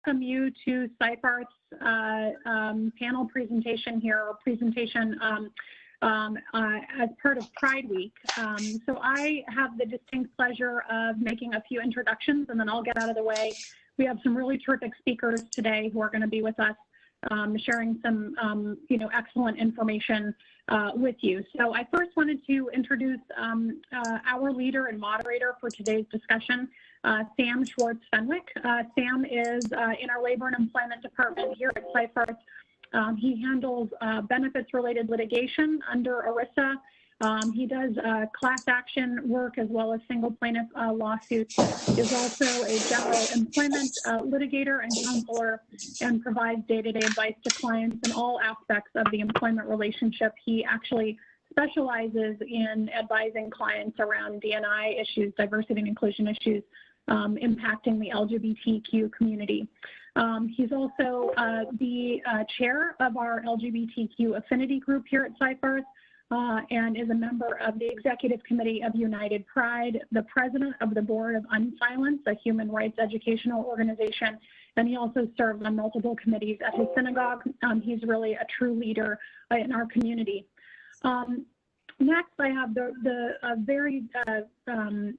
welcome you to Seifarth's panel presentation here, or presentation as part of Pride Week. So I have the distinct pleasure of making a few introductions, and then I'll get out of the way. We have some really terrific speakers today who are going to be with us, sharing some excellent information with you. So I first wanted to introduce our leader and moderator for today's discussion, Sam Schwartz-Fenwick. Sam is in our Labor and Employment Department here at Seifarth. He handles benefits-related litigation under ERISA. He does class action work as well as single plaintiff lawsuits. Is also a general employment litigator and counselor, and provides day-to-day advice to clients in all aspects of the employment relationship. He actually specializes in advising clients around D&I issues, diversity and inclusion issues, impacting the LGBTQ community. He's also the chair of our LGBTQ affinity group here at Seifarth, and is a member of the executive committee of United Pride, the president of the board of Untitled, a human rights educational organization, and he also serves on multiple committees at his synagogue. He's really a true leader in our community. Next, I have the very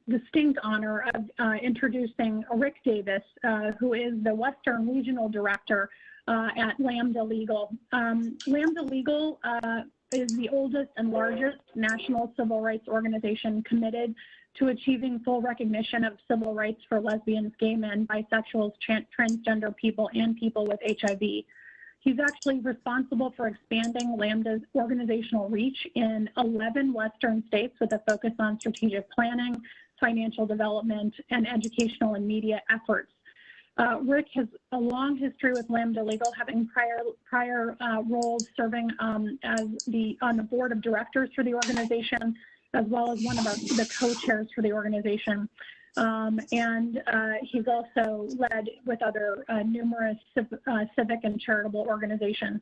distinct honor of introducing Rick Davis, who is the Western Regional Director at Lambda Legal. Lambda Legal is the oldest and largest national civil rights organization committed to achieving full recognition of civil rights for lesbians, gay men, bisexuals, transgender people, and people with HIV. He's actually responsible for expanding Lambda's organizational reach in 11 Western states with a focus on strategic planning, financial development, and educational and media efforts. Rick has a long history with Lambda Legal, having prior roles serving on the board of directors for the organization, as well as one of the co-chairs for the organization. He's also led with other numerous civic and charitable organizations.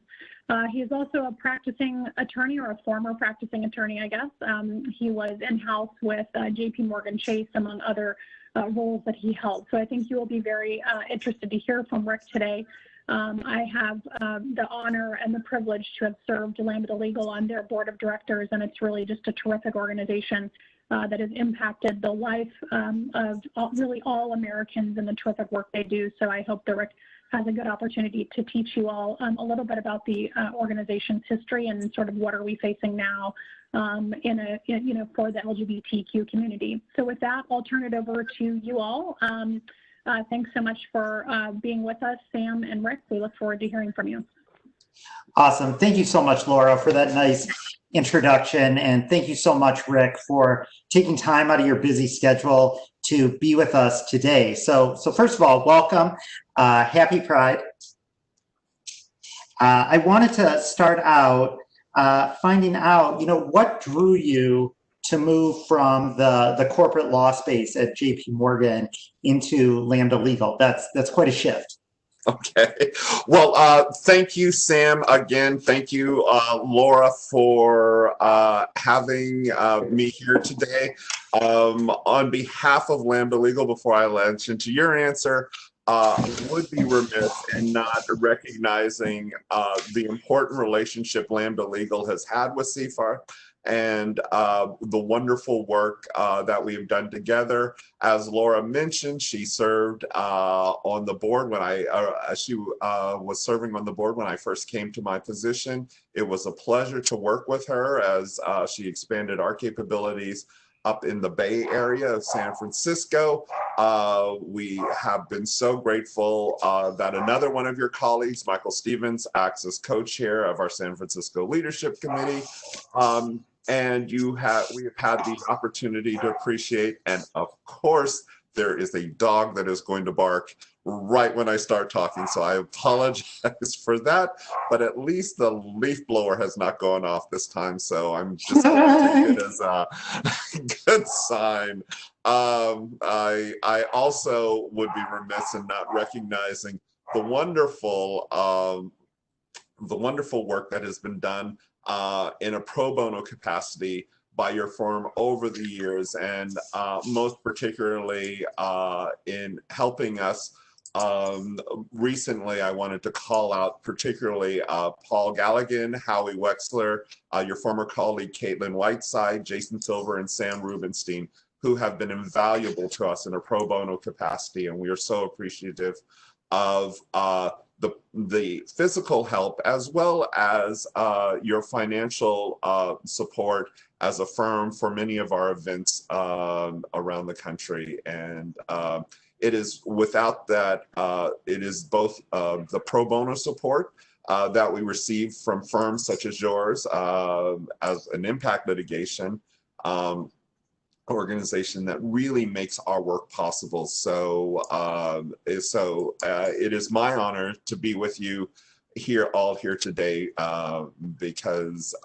He is also a practicing attorney, or a former practicing attorney, I guess. He was in-house with JP Morgan Chase, among other roles that he held. So I think you will be very interested to hear from Rick today. I have the honor and the privilege to have served Lambda Legal on their board of directors, and it's really just a terrific organization that has impacted the life of really all Americans and the terrific work they do. So I hope that Rick has a good opportunity to teach you all a little bit about the organization's history and sort of what are we facing now for the LGBTQ community. So with that, I'll turn it over to you all. Thanks so much for being with us, Sam and Rick. We look forward to hearing from you. Awesome. Thank you so much, Laura, for that nice introduction. And thank you so much, Rick, for taking time out of your busy schedule to be with us today. So first of all, welcome. Happy Pride. I wanted to start out finding out, what drew you to move from the corporate law space at JP Morgan into Lambda Legal. That's quite a shift. Okay. Well, thank you, Sam. Again, thank you, Laura, for having me here today. On behalf of Lambda Legal, before I launch into your answer, I would be remiss in not recognizing the important relationship Lambda Legal has had with Seifarth, and the wonderful work that we've done together. As Laura mentioned, she served on the board when she was serving on the board when I first came to my position. It was a pleasure to work with her as she expanded our capabilities up in the Bay Area of San Francisco. We have been so grateful that another one of your colleagues, Michael Stevens, acts as co-chair of our San Francisco Leadership Committee. And we have had the opportunity to appreciate, and of course, there is a dog that is going to bark right when I start talking, so I apologize for that, but at least the leaf blower has not gone off this time, so I'm just going to take it as a good sign. I also would be remiss in not recognizing the wonderful work that has been done in a pro bono capacity by your firm over the years, and most particularly in helping us recently, I wanted to call out particularly Paul Galligan, Howie Wexler, your former colleague Caitlin Whiteside, Jason Silver, and Sam Rubenstein, who have been invaluable to us in a pro bono capacity, and we are so appreciative of the physical help as well as your financial support as a firm for many of our events around the country. And it is without that, it is both the pro bono support that we receive from firms such as yours as an impact litigation organization that really makes our work possible. So, it is my honor to be with you here today because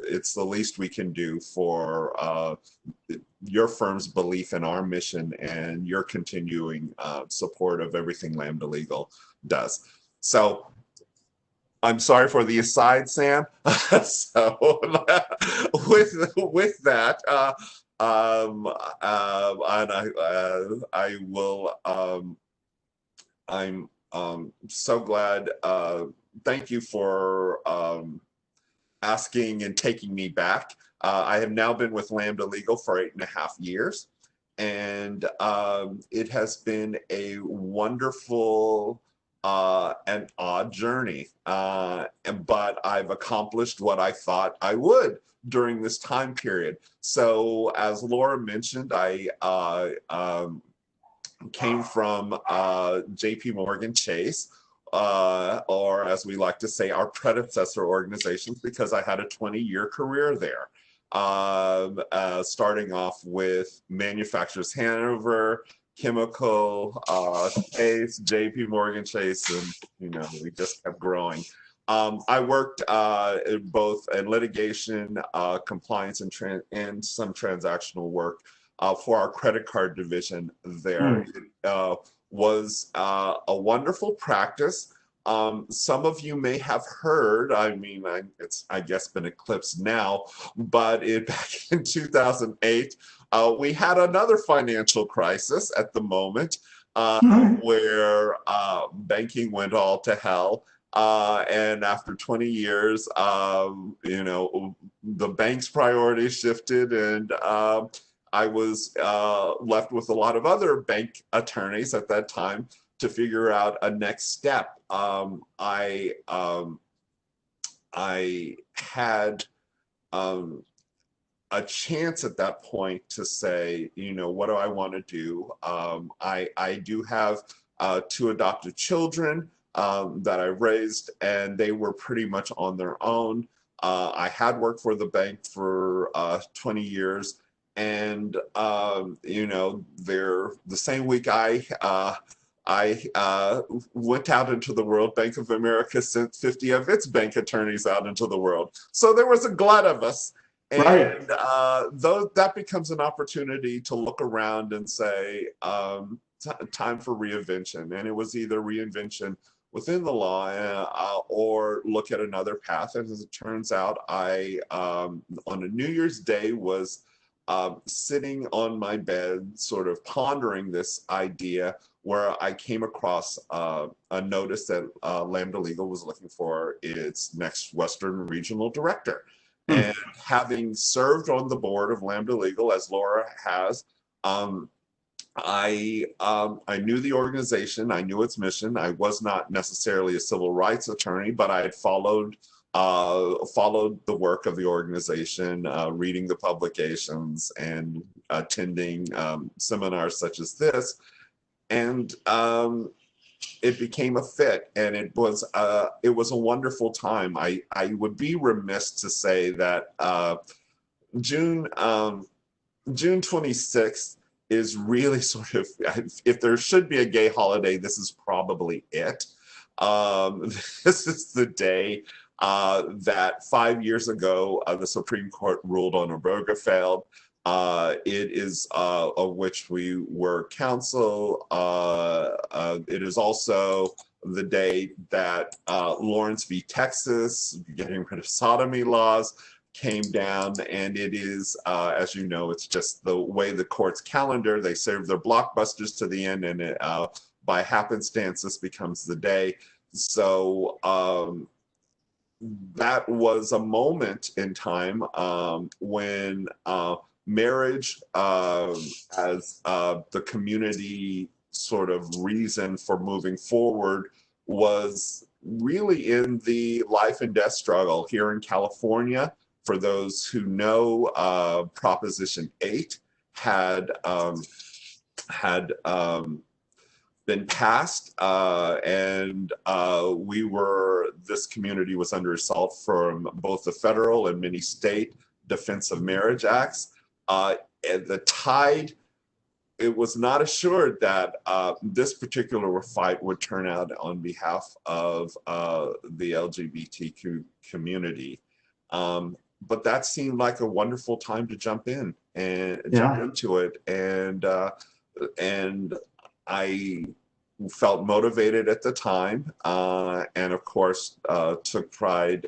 it's the least we can do for your firm's belief in our mission and your continuing support of everything Lambda Legal does. So I'm sorry for the aside, Sam. So with that, and I will. I'm so glad. Thank you for asking and taking me back. I have now been with Lambda Legal for 8.5 years, and it has been a wonderful and odd journey. But I've accomplished what I thought I would during this time period. So as Laura mentioned, I came from JP Morgan Chase, or as we like to say, our predecessor organizations, because I had a 20-year career there. Starting off with Manufacturers Hanover, Chemical, Chase, JP Morgan Chase, and we just kept growing. I worked both in litigation, compliance, and some transactional work for our credit card division there. It was a wonderful practice. Some of you may have heard, it's I guess been eclipsed now, but back in 2008, we had another financial crisis at the moment where banking went all to hell. And after 20 years, the bank's priorities shifted, and I was left with a lot of other bank attorneys at that time to figure out a next step. I had a chance at that point to say, what do I want to do? I do have 2 adopted children that I raised, and they were pretty much on their own. I had worked for the bank for 20 years, and the same week I went out into the world, Bank of America sent 50 of its bank attorneys out into the world. So there was a glut of us. And right. That becomes an opportunity to look around and say, time for reinvention. And it was either reinvention within the law or look at another path. And as it turns out, I, on a New Year's Day, was sitting on my bed, sort of pondering this idea, where I came across a notice that Lambda Legal was looking for its next Western Regional Director. And having served on the board of Lambda Legal, as Laura has, I knew the organization, I knew its mission. I was not necessarily a civil rights attorney, but I had followed the work of the organization, reading the publications and attending seminars such as this. And it became a fit, and it was a wonderful time. I would be remiss to say that June 26th is really sort of, if there should be a gay holiday, this is probably it. This is the day that 5 years ago the Supreme Court ruled on Obergefell. It is of which we were counsel. It is also the day that Lawrence v. Texas, getting rid of sodomy laws, came down, and it is, as you know, it's just the way the court's calendar. They serve their blockbusters to the end, and by happenstance, this becomes the day. So that was a moment in time when marriage as the community sort of reason for moving forward was really in the life and death struggle here in California. For those who know, Proposition 8 had been passed, and this community was under assault from both the federal and many state Defense of Marriage Acts. And the tide, it was not assured that this particular fight would turn out on behalf of the LGBTQ community. But that seemed like a wonderful time to jump in and jump into it. And I felt motivated at the time, and of course took pride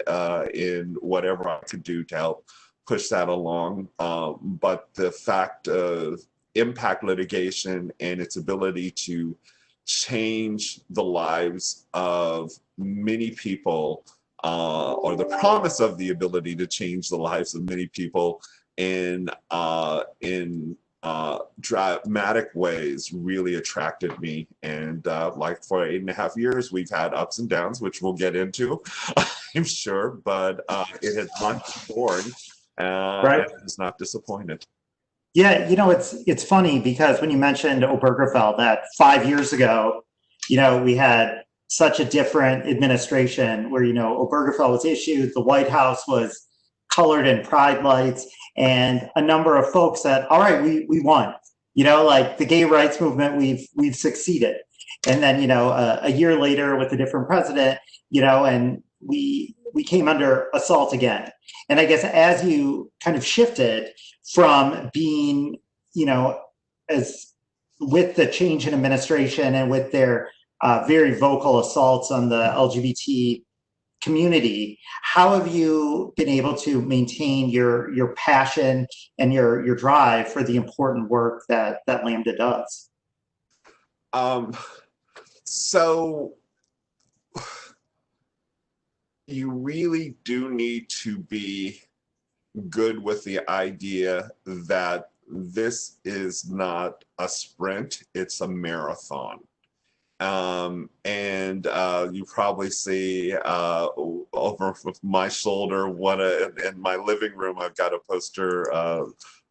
in whatever I could do to help push that along. But the fact of impact litigation and its ability to change the lives of many people, or the promise of the ability to change the lives of many people in dramatic ways, really attracted me. And like for 8.5 years, we've had ups and downs, which we'll get into, I'm sure, but it has not been boring, and it has not disappointed. Yeah, it's funny because when you mentioned Obergefell, that 5 years ago, we had such a different administration where, Obergefell was issued, the White House was colored in pride lights, and a number of folks said, all right, we won, like the gay rights movement, we've succeeded. And then, a year later with a different president, and we came under assault again. And I guess as you kind of shifted from being, as with the change in administration and with their very vocal assaults on the LGBT community, how have you been able to maintain your passion and your drive for the important work that Lambda does? So you really do need to be good with the idea that this is not a sprint, it's a marathon. And you probably see over my shoulder, in my living room, I've got a poster,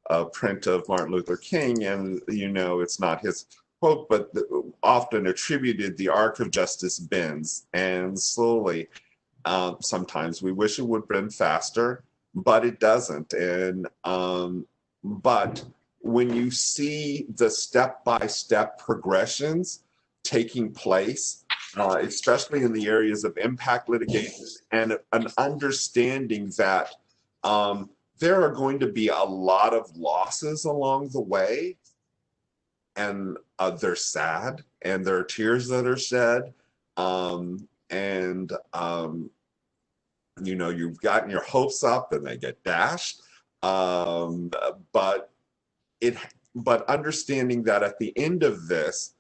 a print of Martin Luther King, and it's not his quote, but often attributed, "The arc of justice bends," and slowly, sometimes we wish it would have been faster, but it doesn't. And but when you see the step-by-step progressions taking place, especially in the areas of impact litigation, and an understanding that there are going to be a lot of losses along the way, and they're sad, and there are tears that are shed, you've gotten your hopes up and they get dashed, but understanding that at the end of this,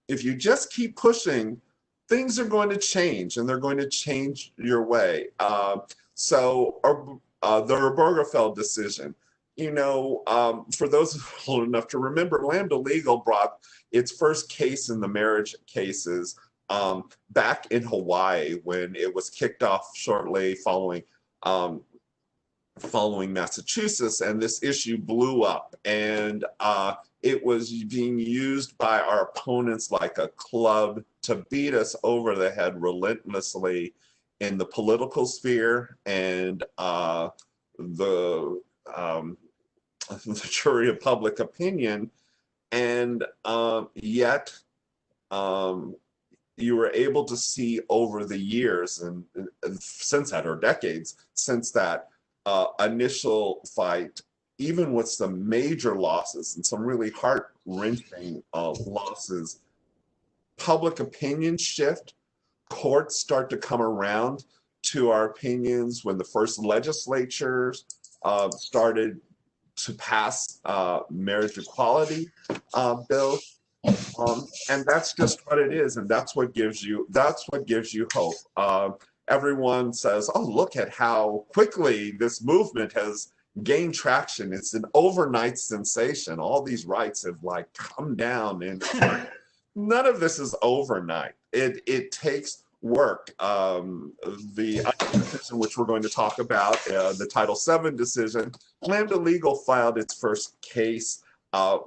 if you just keep pushing, things are going to change, and they're going to change your way. So the Obergefell decision, for those old enough to remember, Lambda Legal brought its first case in the marriage cases back in Hawaii when it was kicked off shortly following Massachusetts, and this issue blew up, and it was being used by our opponents like a club to beat us over the head relentlessly in the political sphere and the jury of public opinion, and yet you were able to see over the years and since that, or decades since that initial fight, even with some major losses and some really heart-wrenching losses, public opinion shift, courts start to come around to our opinions when the first legislatures started to pass marriage equality bills, And that's just what it is, and that's what gives you hope. Everyone says, "Oh, look at how quickly this movement has gained traction. It's an overnight sensation. All these rights have like come down," and none of this is overnight. It takes work. The decision, which we're going to talk about, the Title VII decision, Lambda Legal filed its first case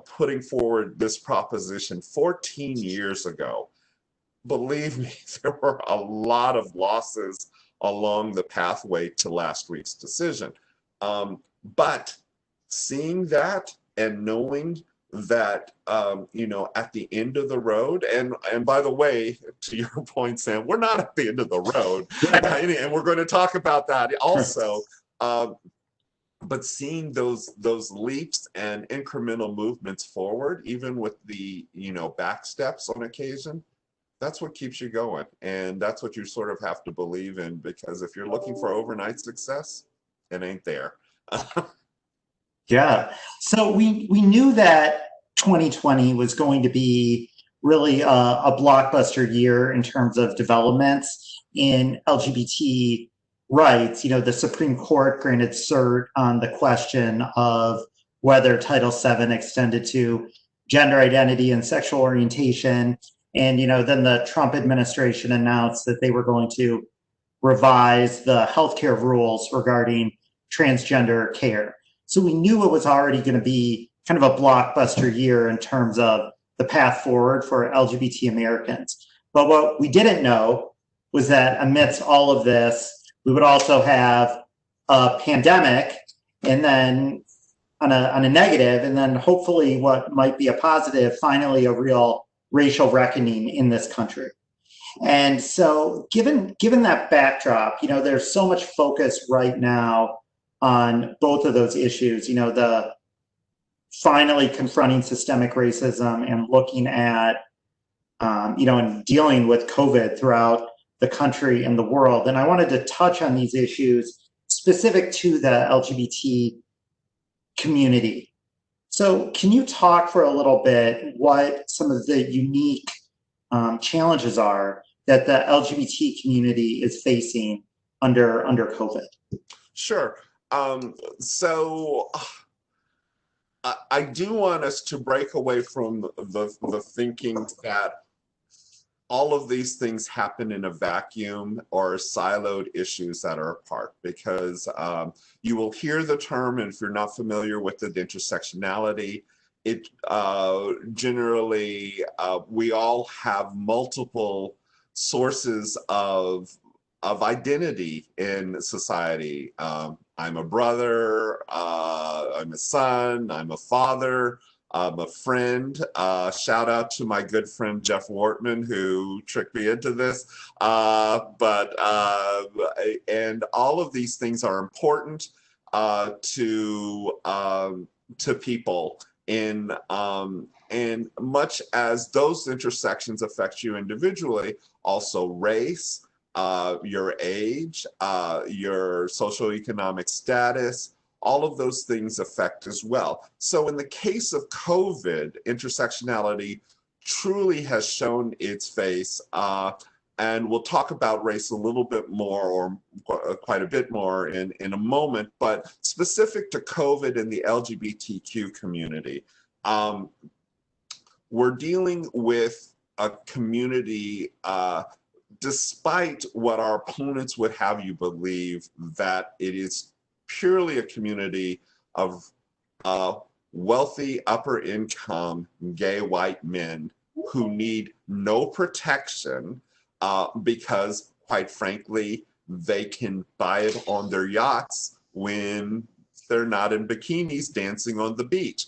putting forward this proposition 14 years ago. Believe me, there were a lot of losses along the pathway to last week's decision. But seeing that and knowing that, at the end of the road, and by the way, to your point, Sam, we're not at the end of the road, and we're going to talk about that also. But seeing those leaps and incremental movements forward, even with the back steps on occasion, that's what keeps you going, and that's what you sort of have to believe in, because if you're looking for overnight success, it ain't there. Yeah. So we knew that 2020 was going to be really a blockbuster year in terms of developments in LGBT rights. The Supreme Court granted cert on the question of whether Title VII extended to gender identity and sexual orientation. And, then the Trump administration announced that they were going to revise the healthcare rules regarding transgender care. So we knew it was already going to be kind of a blockbuster year in terms of the path forward for LGBT Americans. But what we didn't know was that amidst all of this, we would also have a pandemic, and then on a negative, and then hopefully what might be a positive, finally a real racial reckoning in this country. And so given that backdrop, there's so much focus right now on both of those issues, the finally confronting systemic racism and looking at, and dealing with COVID throughout the country and the world. And I wanted to touch on these issues specific to the LGBT community. So can you talk for a little bit what some of the unique challenges are that the LGBT community is facing under COVID? Sure. So I do want us to break away from the thinking that all of these things happen in a vacuum or siloed issues that are apart, because you will hear the term, and if you're not familiar with it, intersectionality, it generally, we all have multiple sources of identity in society. I'm a brother, I'm a son, I'm a father, I'm a friend. Shout out to my good friend Jeff Wortman, who tricked me into this. And all of these things are important to people. And much as those intersections affect you individually, also race, your age, your socioeconomic status, all of those things affect as well. So in the case of COVID, intersectionality truly has shown its face, and we'll talk about race a little bit more, or quite a bit more in a moment, but specific to COVID and the LGBTQ community, we're dealing with a community, despite what our opponents would have you believe, that it is purely a community of wealthy, upper income, gay white men who need no protection because, quite frankly, they can buy it on their yachts when they're not in bikinis dancing on the beach.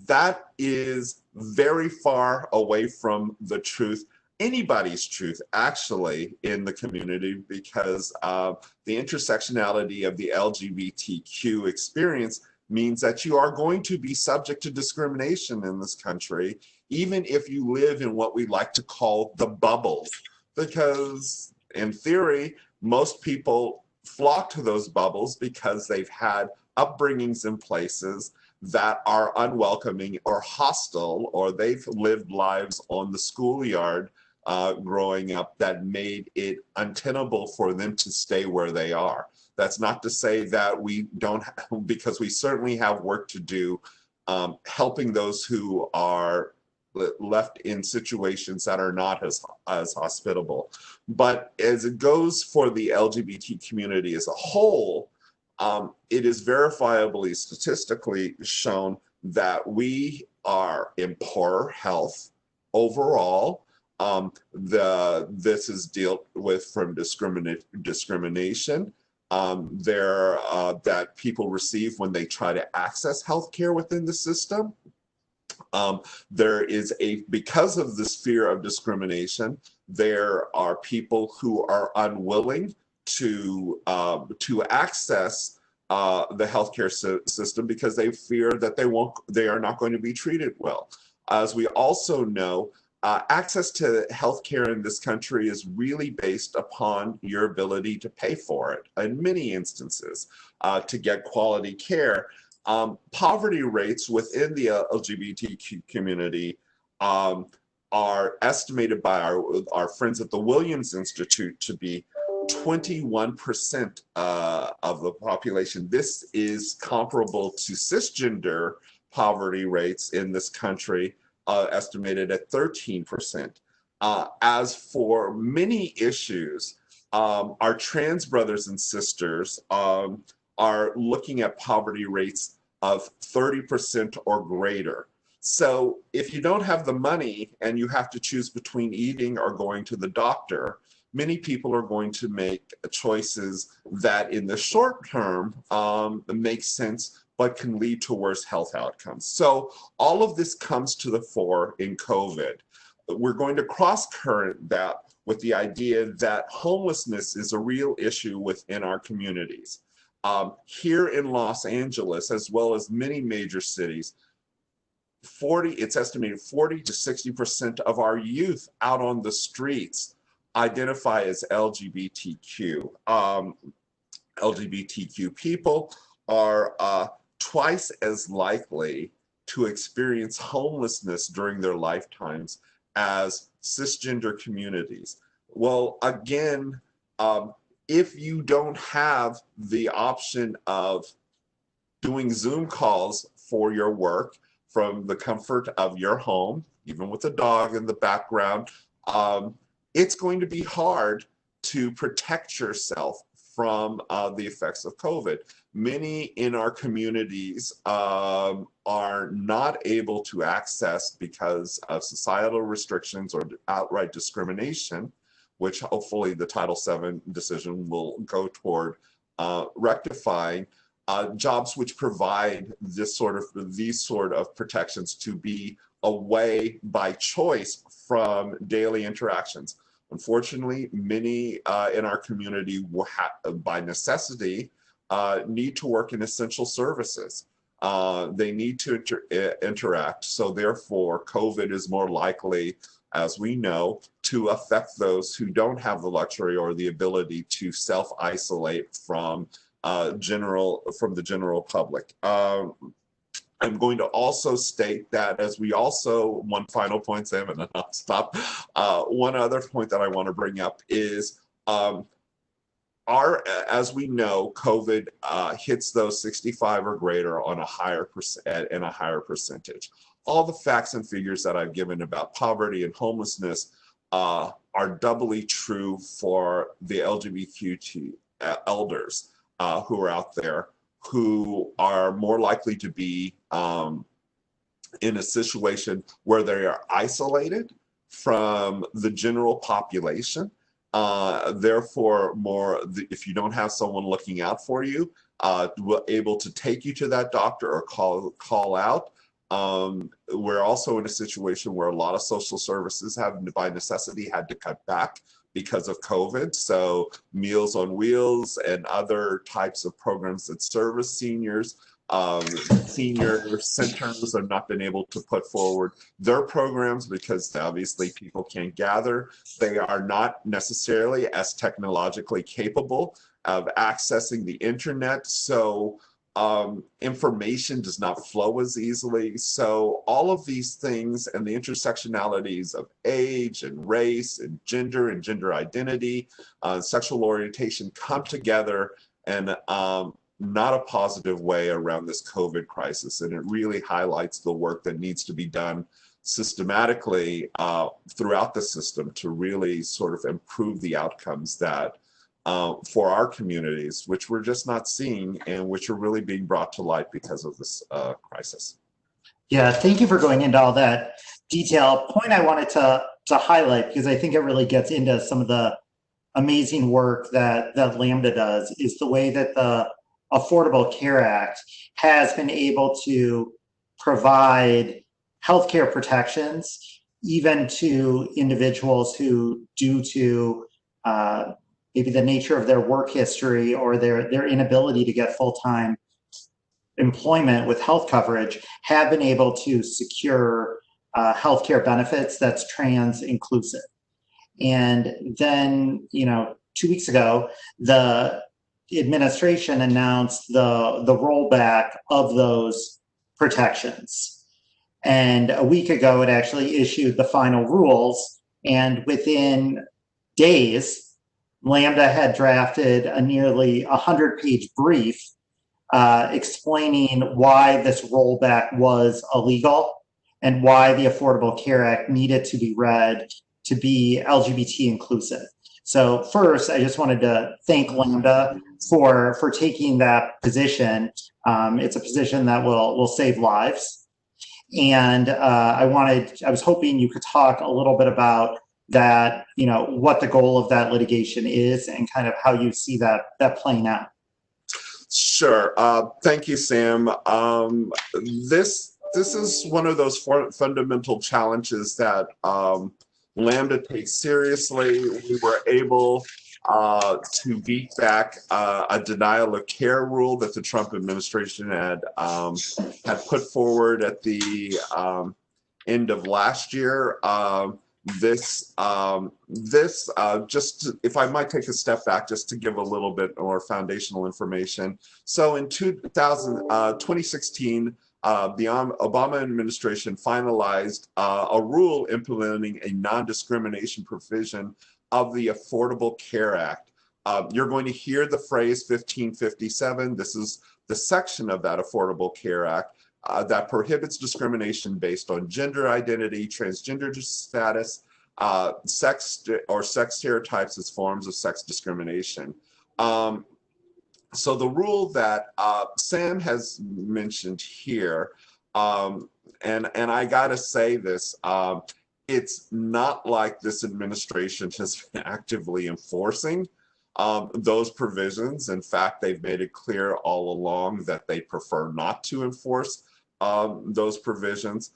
That is very far away from the truth, anybody's truth, actually, in the community, because the intersectionality of the LGBTQ experience means that you are going to be subject to discrimination in this country, even if you live in what we like to call the bubbles, because in theory, most people flock to those bubbles because they've had upbringings in places that are unwelcoming or hostile, or they've lived lives on the schoolyard growing up that made it untenable for them to stay where they are. That's not to say that we don't, because we certainly have work to do helping those who are left in situations that are not as hospitable. But as it goes for the LGBT community as a whole, it is verifiably statistically shown that we are in poorer health overall. This is dealt with from discrimination that people receive when they try to access healthcare within the system. There is because of this fear of discrimination, there are people who are unwilling to access the healthcare system because they fear that they are not going to be treated well. As we also know, access to healthcare in this country is really based upon your ability to pay for it in many instances to get quality care. Poverty rates within the LGBTQ community are estimated by our friends at the Williams Institute to be 21% of the population. This is comparable to cisgender poverty rates in this country, estimated at 13%. As for many issues, our trans brothers and sisters are looking at poverty rates of 30% or greater. So if you don't have the money and you have to choose between eating or going to the doctor, many people are going to make choices that in the short term make sense, but can lead to worse health outcomes. So all of this comes to the fore in COVID. We're going to cross-current that with the idea that homelessness is a real issue within our communities. Here in Los Angeles, as well as many major cities, it's estimated 40 to 60% of our youth out on the streets identify as LGBTQ. LGBTQ people are twice as likely to experience homelessness during their lifetimes as cisgender communities. Well, again, if you don't have the option of doing Zoom calls for your work from the comfort of your home, even with a dog in the background, it's going to be hard to protect yourself from the effects of COVID. Many in our communities are not able to access because of societal restrictions or outright discrimination, which hopefully the Title VII decision will go toward rectifying, jobs which provide these sort of protections to be away by choice from daily interactions. Unfortunately, many in our community will by necessity need to work in essential services. They need to interact. So therefore, COVID is more likely, as we know, to affect those who don't have the luxury or the ability to self-isolate from the general public. I'm going to also state that one final point, Sam, and then I'll stop. One other point that I want to bring up is as we know, COVID hits those 65 or greater on a higher percentage. All the facts and figures that I've given about poverty and homelessness are doubly true for the LGBTQ elders who are out there, who are more likely to be in a situation where they are isolated from the general population. Therefore, if you don't have someone looking out for you, able to take you to that doctor or call out. We're also in a situation where a lot of social services have, by necessity, had to cut back because of COVID. So Meals on Wheels and other types of programs that service seniors, senior centers have not been able to put forward their programs because obviously people can't gather. They are not necessarily as technologically capable of accessing the internet. So information does not flow as easily. So all of these things and the intersectionalities of age and race and gender identity, sexual orientation come together and not a positive way around this COVID crisis. And it really highlights the work that needs to be done systematically throughout the system to really sort of improve the outcomes that for our communities, which we're just not seeing and which are really being brought to light because of this crisis. Yeah, thank you for going into all that detail. Point I wanted to highlight, because I think it really gets into some of the amazing work that Lambda does, is the way that the Affordable Care Act has been able to provide healthcare protections even to individuals who, due to maybe the nature of their work history or their inability to get full-time employment with health coverage, have been able to secure healthcare benefits that's trans inclusive. And then, 2 weeks ago, the administration announced the rollback of those protections. And a week ago, it actually issued the final rules. And within days, Lambda had drafted a nearly 100-page brief explaining why this rollback was illegal and why the Affordable Care Act needed to be read to be LGBT inclusive. So first, I just wanted to thank Lambda for taking that position. It's a position that will save lives. And I was hoping you could talk a little bit about that, what the goal of that litigation is and kind of how you see that playing out. Sure. Thank you, Sam. This is one of those fundamental challenges that Lambda takes seriously. We were able to beat back a denial of care rule that the Trump administration had put forward at the end of last year. Just if I might take a step back just to give a little bit more foundational information. So in 2016, the Obama administration finalized a rule implementing a non-discrimination provision of the Affordable Care Act. You're going to hear the phrase 1557. This is the section of that Affordable Care Act that prohibits discrimination based on gender identity, transgender status, sex or sex stereotypes as forms of sex discrimination. So the rule that Sam has mentioned here, and I gotta say this, it's not like this administration has been actively enforcing those provisions. In fact, they've made it clear all along that they prefer not to enforce those provisions.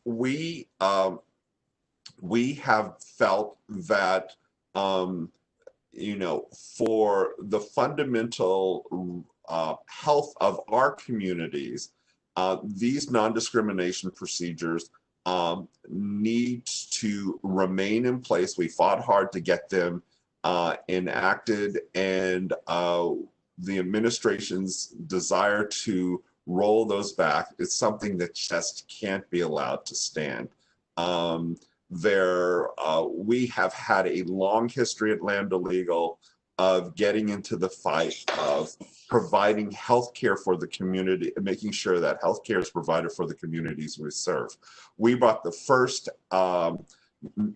We have felt that for the fundamental health of our communities, these non-discrimination procedures need to remain in place. We fought hard to get them enacted, and the administration's desire to roll those back is something that just can't be allowed to stand. We have had a long history at Lambda Legal of getting into the fight of providing health care for the community and making sure that health care is provided for the communities we serve. We brought the first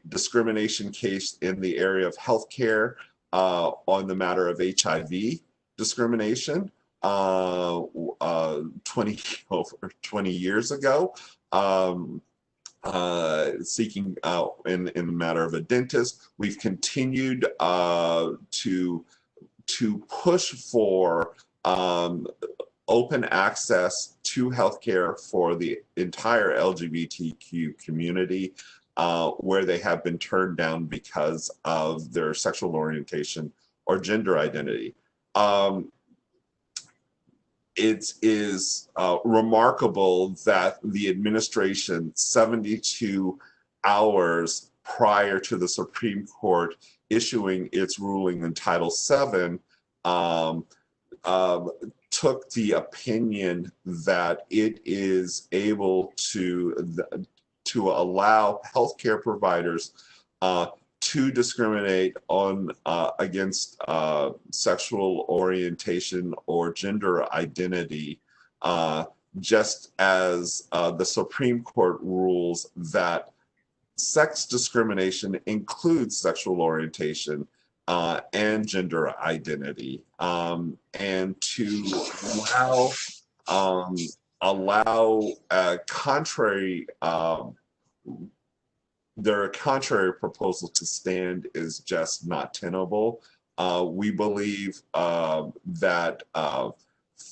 discrimination case in the area of health care on the matter of HIV discrimination over 20 years ago. Seeking in the matter of a dentist. We've continued to push for open access to healthcare for the entire LGBTQ community, where they have been turned down because of their sexual orientation or gender identity. It is remarkable that the administration, 72 hours prior to the Supreme Court issuing its ruling in Title VII, took the opinion that it is able to allow healthcare providers to discriminate on against sexual orientation or gender identity, just as the Supreme Court rules that sex discrimination includes sexual orientation and gender identity, and to allow contrary their contrary proposal to stand is just not tenable. We believe that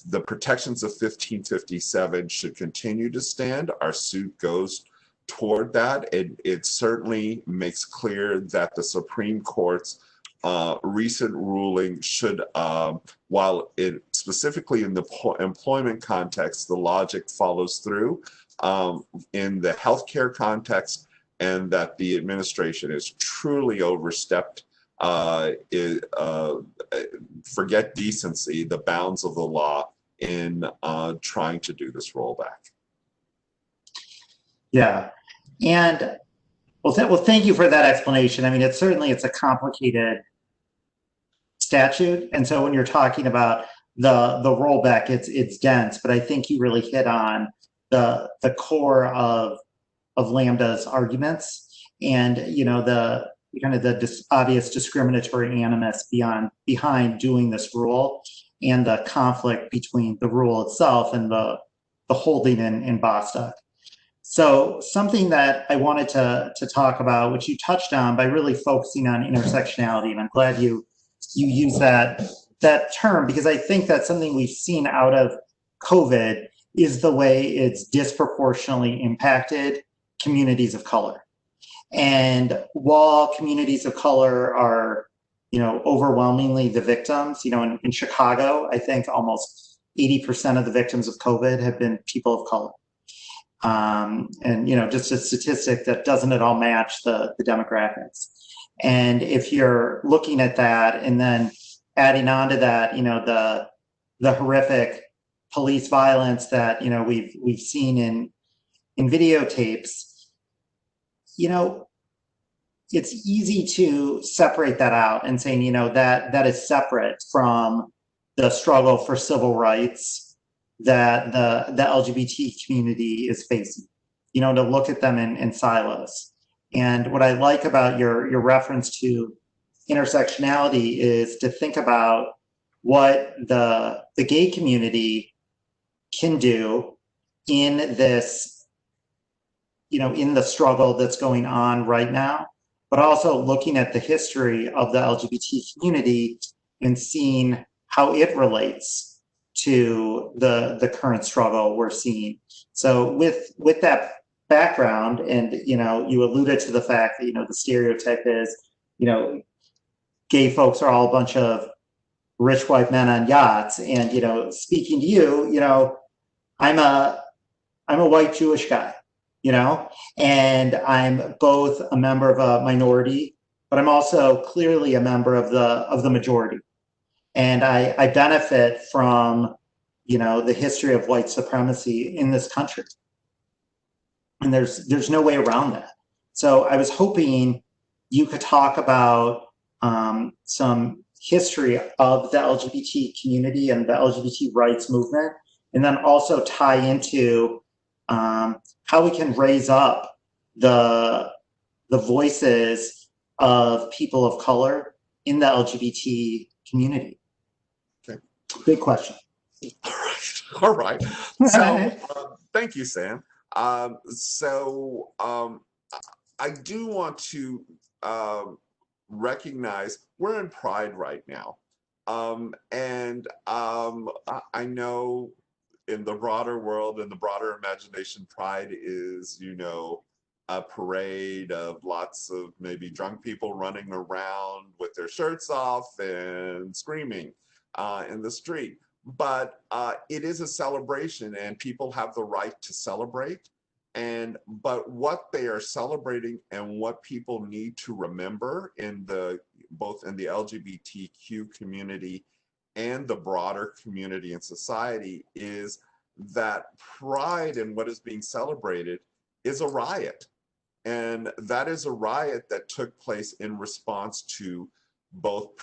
the protections of 1557 should continue to stand. Our suit goes toward that. It certainly makes clear that the Supreme Court's recent ruling should, while it specifically in the employment context, the logic follows through in the healthcare context, and that the administration has truly overstepped, forget decency, the bounds of the law in trying to do this rollback. Yeah, and well, thank you for that explanation. I mean, it's a complicated statute, and so when you're talking about the rollback, it's dense. But I think you really hit on the core of Lambda's arguments, and the kind of the obvious discriminatory animus behind doing this rule, and the conflict between the rule itself and the holding in Bostock. So something that I wanted to talk about, which you touched on by really focusing on intersectionality, and I'm glad you use that term, because I think that's something we've seen out of COVID, is the way it's disproportionately impacted communities of color. And while communities of color are, overwhelmingly the victims, in Chicago, I think almost 80% of the victims of COVID have been people of color. And, just a statistic that doesn't at all match the demographics. And if you're looking at that and then adding on to that, the horrific police violence that, we've seen in videotapes, it's easy to separate that out and saying, that is separate from the struggle for civil rights that the LGBT community is facing, to look at them in silos. And what I like about your reference to intersectionality is to think about what the gay community can do in this, in the struggle that's going on right now, but also looking at the history of the LGBT community and seeing how it relates to the current struggle we're seeing. So with that background, and you alluded to the fact that the stereotype is gay folks are all a bunch of rich white men on yachts, and speaking to you, I'm a white Jewish guy, and I'm both a member of a minority, but I'm also clearly a member of the majority. And I benefit from, the history of white supremacy in this country. And there's no way around that. So I was hoping you could talk about some history of the LGBT community and the LGBT rights movement, and then also tie into how we can raise up the voices of people of color in the LGBT community. Okay. Big question. All right. So thank you, Sam. I do want to recognize we're in Pride right now. I know in the broader world, in the broader imagination, Pride is, a parade of lots of maybe drunk people running around with their shirts off and screaming in the street. But it is a celebration, and people have the right to celebrate. But what they are celebrating and what people need to remember both in the LGBTQ community and the broader community and society is that pride in what is being celebrated is a riot. And that is a riot that took place in response to both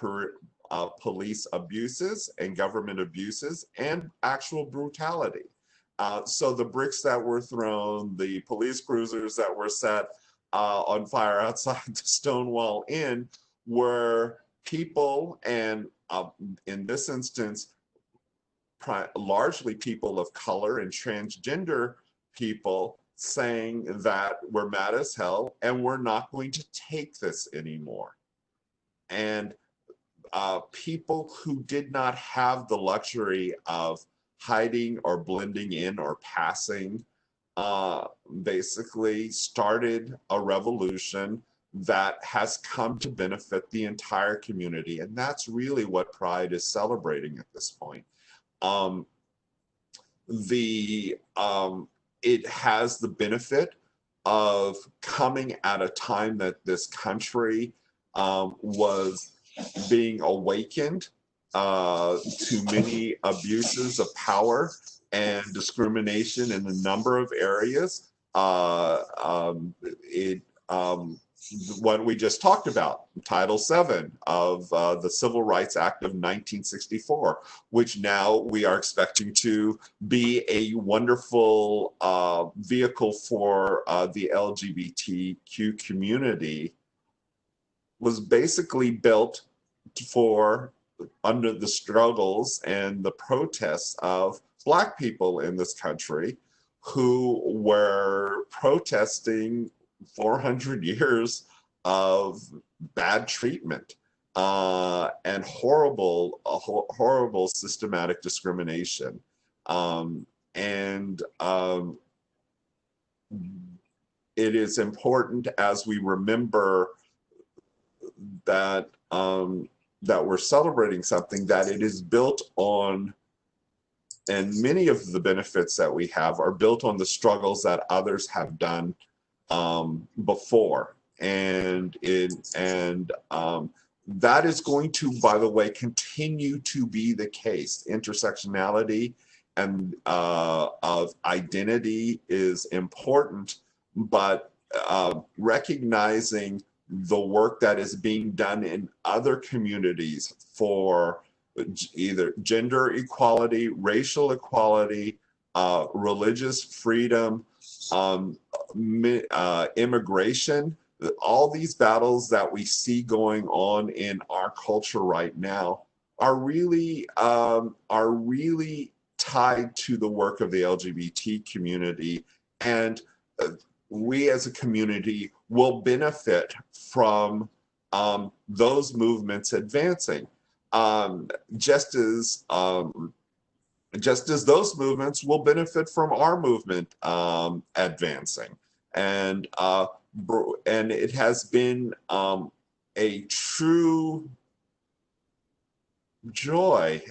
police abuses and government abuses and actual brutality. So the bricks that were thrown, the police cruisers that were set on fire outside the Stonewall Inn were people, and in this instance, largely people of color and transgender people, saying that we're mad as hell and we're not going to take this anymore. And people who did not have the luxury of hiding or blending in or passing basically started a revolution that has come to benefit the entire community. And that's really what Pride is celebrating at this point. It has the benefit of coming at a time that this country was being awakened to many abuses of power and discrimination in a number of areas. What we just talked about, Title VII of the Civil Rights Act of 1964, which now we are expecting to be a wonderful vehicle for the LGBTQ community, was basically built for under the struggles and the protests of Black people in this country who were protesting 400 years of bad treatment and horrible systematic discrimination. It is important as we remember that that we're celebrating something that it is built on, and many of the benefits that we have are built on the struggles that others have done before, and that is going to, by the way, continue to be the case. Intersectionality and of identity is important, but recognizing the work that is being done in other communities for either gender equality, racial equality, religious freedom, immigration, all these battles that we see going on in our culture right now are really tied to the work of the LGBT community, and we as a community will benefit from those movements advancing, just as those movements will benefit from our movement advancing. And it has been a true joy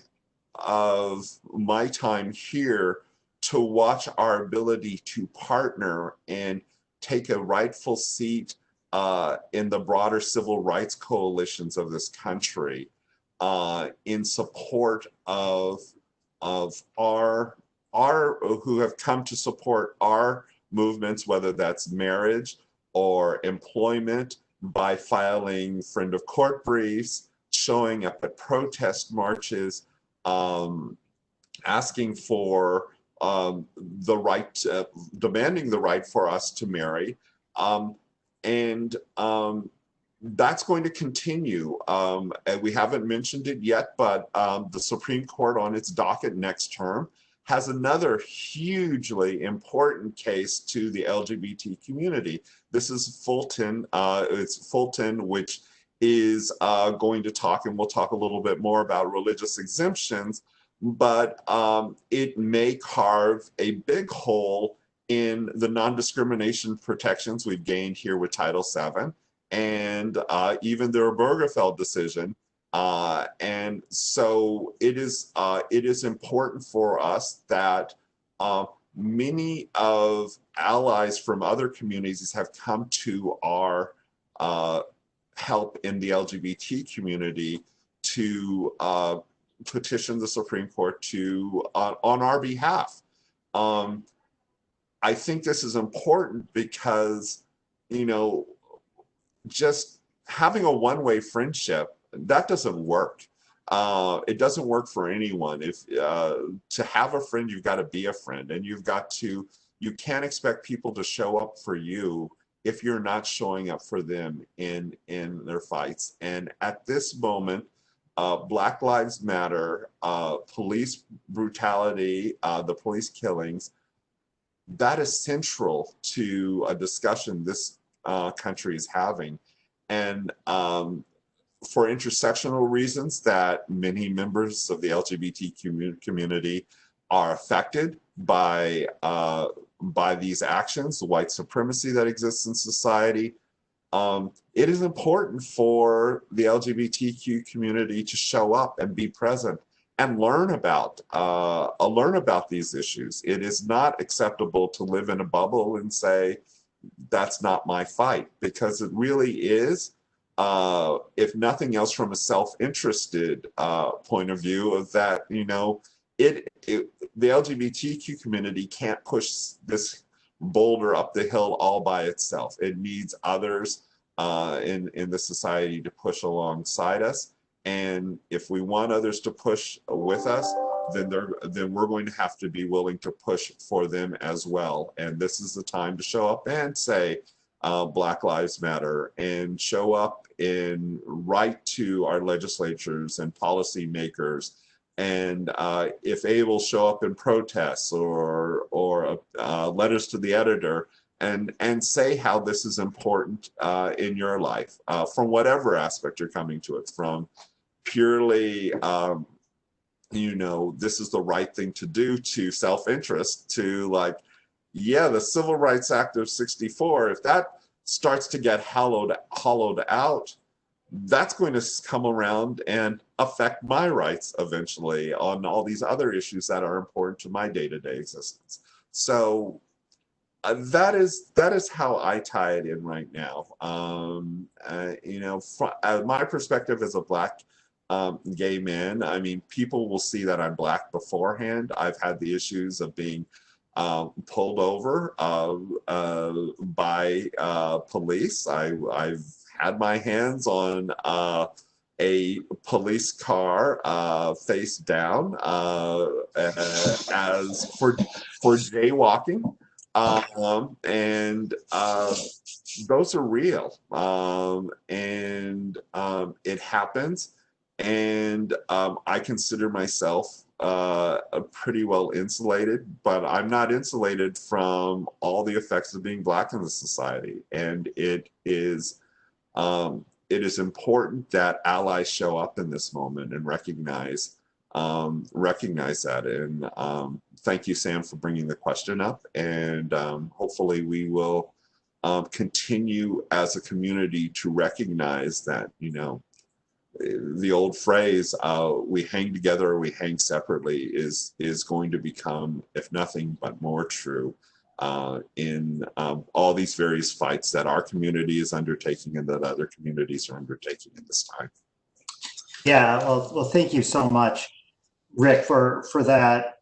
of my time here to watch our ability to partner and take a rightful seat in the broader civil rights coalitions of this country in support of our who have come to support our movements, whether that's marriage or employment, by filing friend of court briefs, showing up at protest marches, asking for the right, demanding the right for us to marry. That's going to continue. And we haven't mentioned it yet, but the Supreme Court on its docket next term has another hugely important case to the LGBT community. This is Fulton. It's Fulton, which is going to talk, and we'll talk a little bit more about religious exemptions, but it may carve a big hole in the non-discrimination protections we've gained here with Title VII, and even the Obergefell decision. And so it is important for us that many of allies from other communities have come to our help in the LGBT community to petition the Supreme Court to on our behalf. I think this is important because, you know, just having a one-way friendship, that doesn't work. It doesn't work for anyone. If to have a friend, you've got to be a friend, and you can't expect people to show up for you if you're not showing up for them in their fights. And at this moment, Black Lives Matter, police brutality, the police killings, that is central to a discussion this country is having. And for intersectional reasons that many members of the LGBT community are affected by these actions, the white supremacy that exists in society, it is important for the LGBTQ community to show up and be present and learn about these issues. It is not acceptable to live in a bubble and say, that's not my fight, because it really is, if nothing else, from a self-interested point of view, of that, you know, the LGBTQ community can't push this boulder up the hill all by itself. It needs others in the society to push alongside us. And if we want others to push with us, then we're going to have to be willing to push for them as well. And this is the time to show up and say, Black Lives Matter, and show up and write to our legislatures and policymakers, and if able, show up in protests or letters to the editor, and say how this is important in your life, from whatever aspect you're coming to it from. Purely, you know, this is the right thing to do, to self-interest, to like, yeah, the Civil Rights Act of '64, if that starts to get hollowed out, that's going to come around and affect my rights eventually on all these other issues that are important to my day-to-day existence. So that is how I tie it in right now. You know, from my perspective as a Black gay man, I mean, people will see that I'm Black beforehand. I've had the issues of being pulled over by police. I've had my hands on a police car face down as for jaywalking, and those are real, and it happens. And I consider myself pretty well insulated, but I'm not insulated from all the effects of being Black in the society. And it is important that allies show up in this moment and recognize that. And thank you, Sam, for bringing the question up. And hopefully we will continue as a community to recognize that, you know, the old phrase, we hang together or we hang separately, is going to become, if nothing but more true, in all these various fights that our community is undertaking and that other communities are undertaking at this time. Yeah, well, thank you so much, Rick, for that,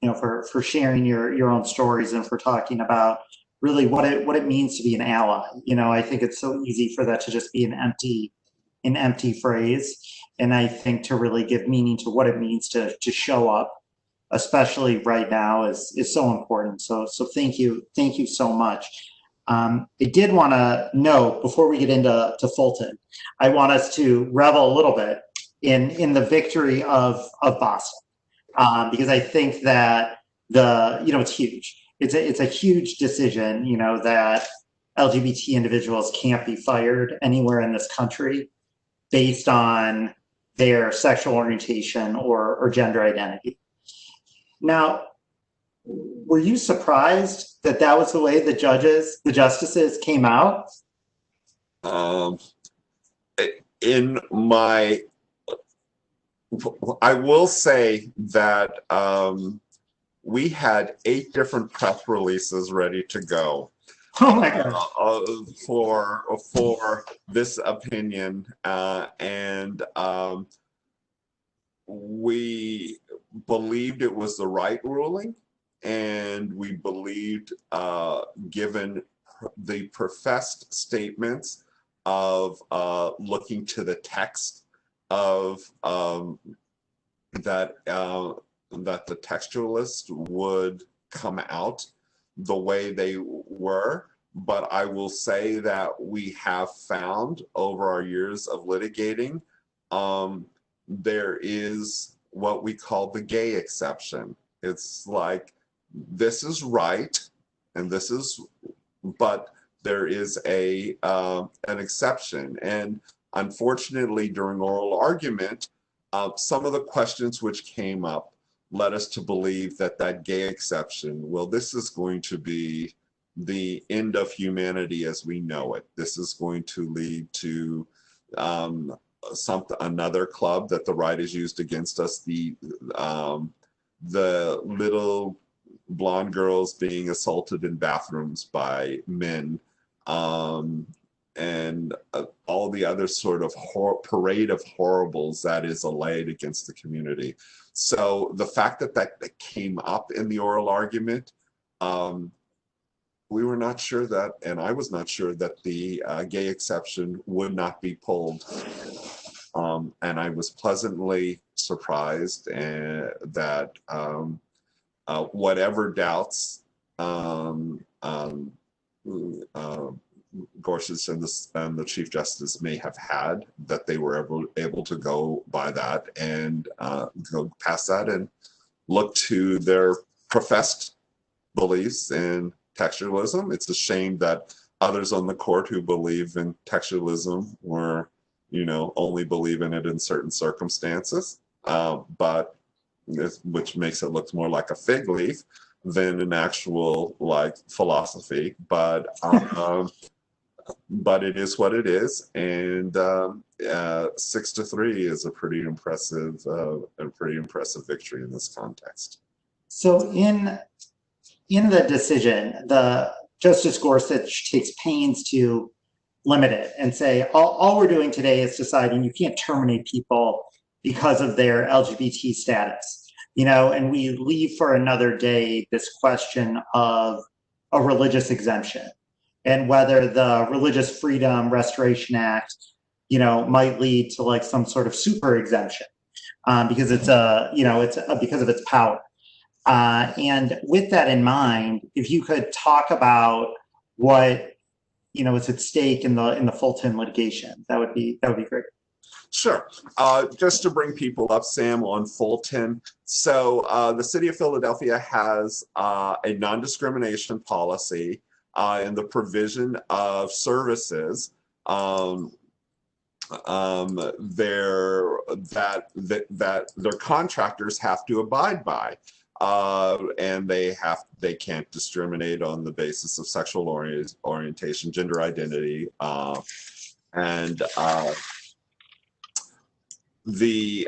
you know, for sharing your own stories and for talking about really what it means to be an ally. You know, I think it's so easy for that to just be an empty phrase, and I think to really give meaning to what it means to show up, especially right now, is so important. So thank you so much. I did want to note, before we get into Fulton, I want us to revel a little bit in the victory of Boston, because I think that it's huge. It's a huge decision, you know, that LGBT individuals can't be fired anywhere in this country based on their sexual orientation or gender identity. Now, were you surprised that was the way the justices came out? I will say that we had 8 different press releases ready to go. Oh my God. For this opinion, and we believed it was the right ruling, and we believed, given the professed statements of looking to the text of that the textualists would come out the way they were. But I will say that we have found over our years of litigating, there is what we call the gay exception. It's like, this is right, and this is, but there is an exception. And unfortunately, during oral argument, some of the questions which came up led us to believe that that gay exception, well, this is going to be the end of humanity as we know it. This is going to lead to another club that the right has used against us, the little blonde girls being assaulted in bathrooms by men, and all the other sort of parade of horribles that is allayed against the community. So the fact that that came up in the oral argument, we were not sure that, and I was not sure that the gay exception would not be pulled. And I was pleasantly surprised that whatever doubts Gorsuch and the Chief Justice may have had, that they were able to go by that and go past that and look to their professed beliefs in textualism. It's a shame that others on the court who believe in textualism were, only believe in it in certain circumstances, which makes it look more like a fig leaf than an actual philosophy. But it is what it is, and 6-3 is a pretty impressive victory in this context. So in the decision, the Justice Gorsuch takes pains to limit it and say, all we're doing today is deciding you can't terminate people because of their LGBT status, and we leave for another day this question of a religious exemption and whether the Religious Freedom Restoration Act, might lead to some sort of super exemption because it's because of its power. And with that in mind, if you could talk about what is at stake in the Fulton litigation, that would be great. Sure. Just to bring people up, Sam, on Fulton. So the city of Philadelphia has a non-discrimination policy in the provision of services that their contractors have to abide by. And they can't discriminate on the basis of sexual orientation, gender identity, and the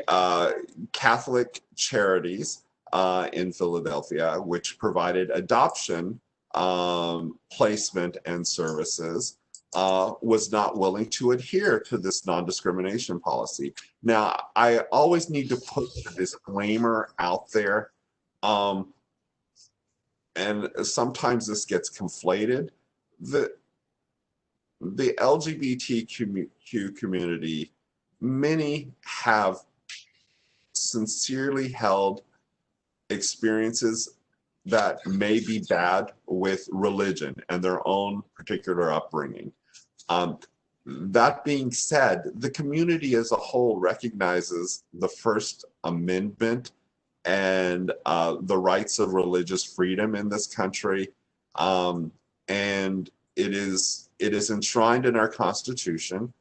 Catholic charities in Philadelphia, which provided adoption, placement, and services, was not willing to adhere to this non-discrimination policy. Now, I always need to put a disclaimer out there. And sometimes this gets conflated. The LGBTQ community, many have sincerely held experiences that may be bad with religion and their own particular upbringing. That being said, the community as a whole recognizes the First Amendment and the rights of religious freedom in this country, and it is enshrined in our Constitution.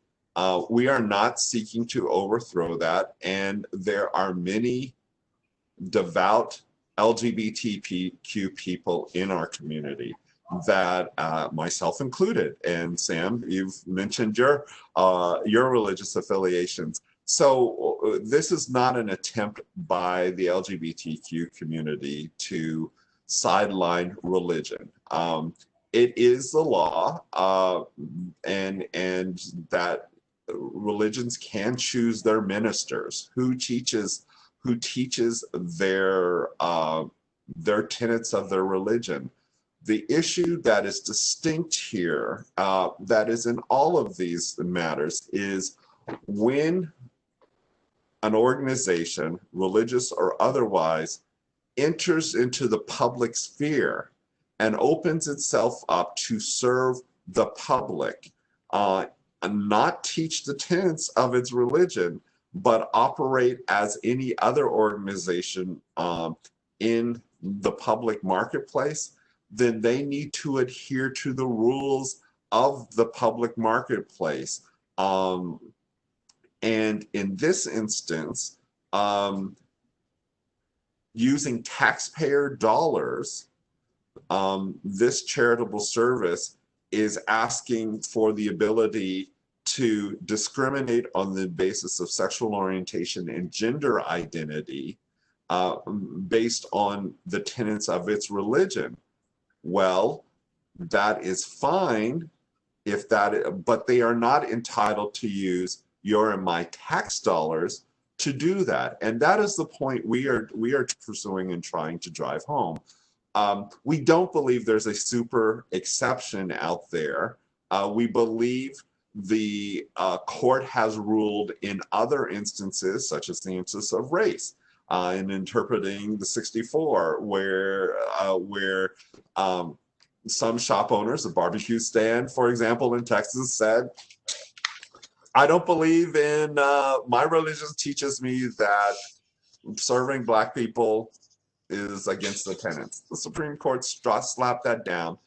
We are not seeking to overthrow that, and there are many devout LGBTQ people in our community that, myself included, and Sam, you've mentioned your religious affiliations. So this is not an attempt by the LGBTQ community to sideline religion. It is the law, and that religions can choose their ministers. Who teaches who teaches their tenets of their religion. The issue that is distinct here, that is in all of these matters, is when an organization, religious or otherwise, enters into the public sphere and opens itself up to serve the public, and not teach the tenets of its religion, but operate as any other organization in the public marketplace, then they need to adhere to the rules of the public marketplace. And in this instance, using taxpayer dollars, this charitable service is asking for the ability to discriminate on the basis of sexual orientation and gender identity based on the tenets of its religion. Well, that is fine if that, but they are not entitled to use your and my tax dollars to do that. And that is the point we are pursuing and trying to drive home. We don't believe there's a super exception out there. We believe the court has ruled in other instances, such as the instance of race, in interpreting the 64, where some shop owners, a barbecue stand, for example, in Texas, said, I don't believe in, my religion teaches me that serving Black people is against the tenets. The Supreme Court slapped that down.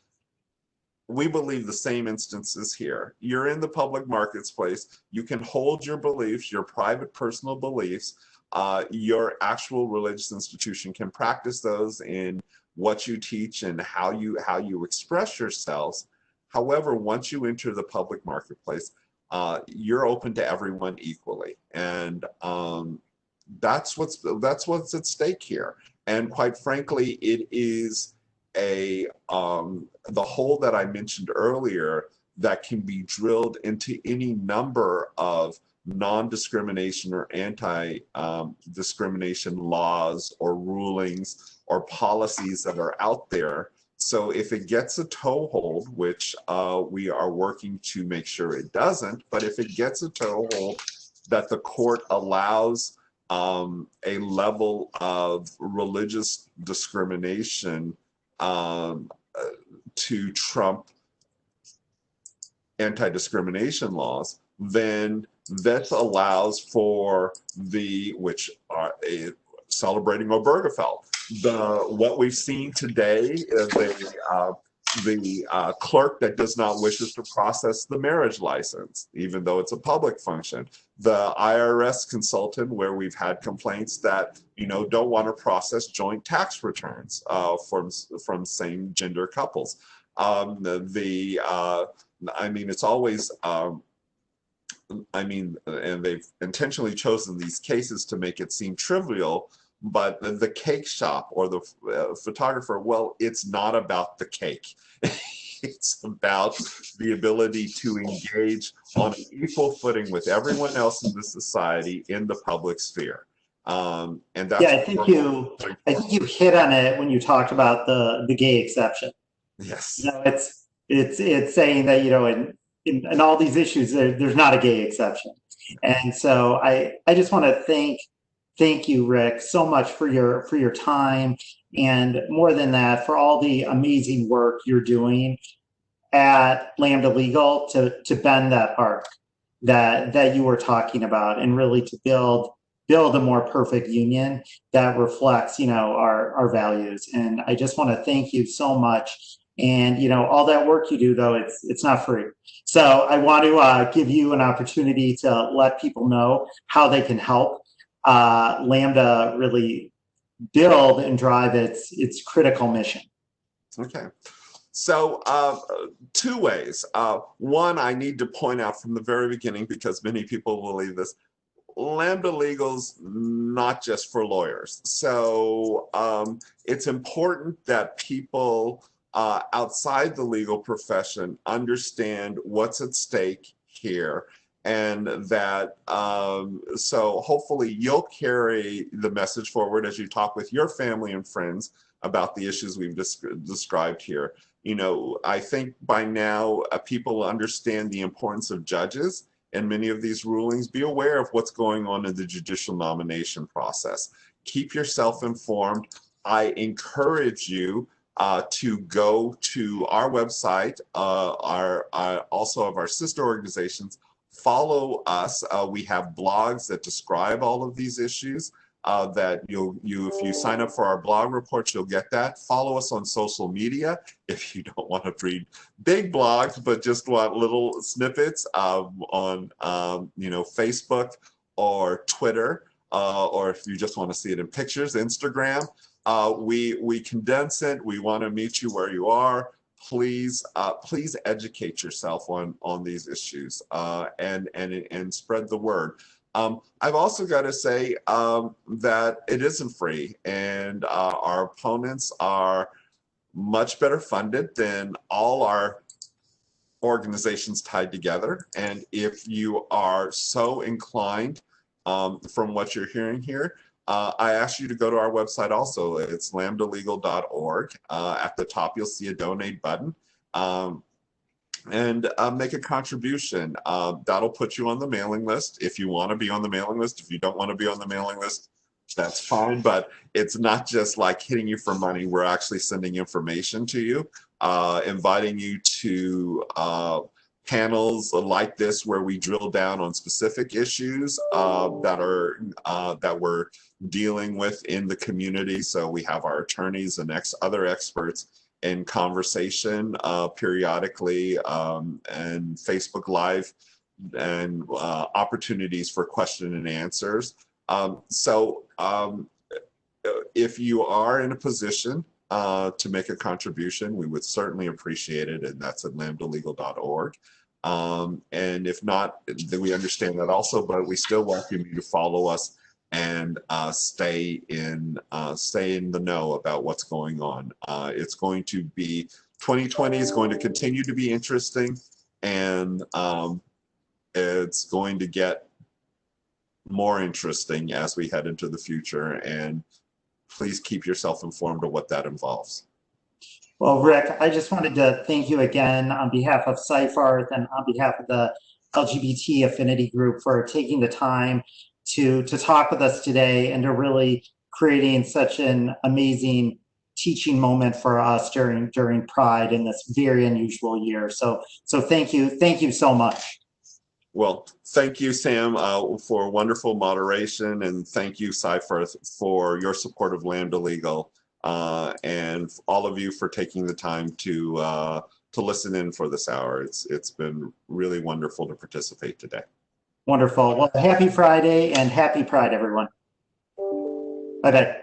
We believe the same instances here. You're in the public marketplace. You can hold your beliefs, your private personal beliefs. Your actual religious institution can practice those in what you teach and how you express yourselves. However, once you enter the public marketplace, you're open to everyone equally, and that's what's at stake here. And quite frankly, it is the hole that I mentioned earlier that can be drilled into any number of non-discrimination or anti-discrimination laws or rulings or policies that are out there. So if it gets a toehold, which we are working to make sure it doesn't, but if it gets a toehold that the court allows a level of religious discrimination to trump anti-discrimination laws, then that allows for which are celebrating Obergefell. What we've seen today is the clerk that does not wishes to process the marriage license, even though it's a public function. The IRS consultant, where we've had complaints that don't want to process joint tax returns from same gender couples. It's always. And they've intentionally chosen these cases to make it seem trivial, but the cake shop or the photographer, well, it's not about the cake. It's about the ability to engage on an equal footing with everyone else in the society in the public sphere. And that's I think you hit on it when you talked about the gay exception. Yes. It's saying that in all these issues, there's not a gay exception. And so I just want to thank you, Rick, so much for your time, and more than that, for all the amazing work you're doing at Lambda Legal to bend that arc that you were talking about, and really to build a more perfect union that reflects our values. And I just want to thank you so much. And all that work you do, though, it's not free. So I want to give you an opportunity to let people know how they can help Lambda really build and drive its critical mission. Okay. So two ways. One, I need to point out from the very beginning, because many people believe this, Lambda Legal's not just for lawyers. So it's important that people outside the legal profession understand what's at stake here and that so hopefully you'll carry the message forward as you talk with your family and friends about the issues we've described here. You know, I think by now people understand the importance of judges in many of these rulings. Be aware of what's going on in the judicial nomination process. Keep yourself informed. I encourage you to go to our website, also of our sister organizations. Follow us. We have blogs that describe all of these issues. That if you sign up for our blog reports, you'll get that. Follow us on social media if you don't want to read big blogs, but just want little snippets on Facebook or Twitter, or if you just want to see it in pictures, Instagram. We condense it. We want to meet you where you are. Please educate yourself on these issues and spread the word. I've also got to say that it isn't free, and our opponents are much better funded than all our organizations tied together. And if you are so inclined from what you're hearing here, I ask you to go to our website also. It's lambdalegal.org. At the top, you'll see a donate button. And make a contribution. That'll put you on the mailing list if you want to be on the mailing list. If you don't want to be on the mailing list, that's fine. But it's not just like hitting you for money. We're actually sending information to you, inviting you to panels like this where we drill down on specific issues that we're dealing with in the community. So we have our attorneys and other experts in conversation periodically, and Facebook Live, and opportunities for question and answers. If you are in a position to make a contribution, we would certainly appreciate it, and that's at lambdalegal.org. And if not, then we understand that also, but we still welcome you to follow us and stay in the know about what's going on. It's going to be 2020 is going to continue to be interesting, and it's going to get more interesting as we head into the future. And please keep yourself informed of what that involves. Well, Rick, I just wanted to thank you again on behalf of Cyfarth and on behalf of the LGBT affinity group for taking the time to talk with us today and to really creating such an amazing teaching moment for us during Pride in this very unusual year. So thank you so much. Well, thank you, Sam, for wonderful moderation, and thank you, Cyfarth, for your support of Lambda Legal, and all of you for taking the time to listen in for this hour. It's been really wonderful to participate today. Wonderful. Well, happy Friday and happy Pride, everyone. Bye-bye.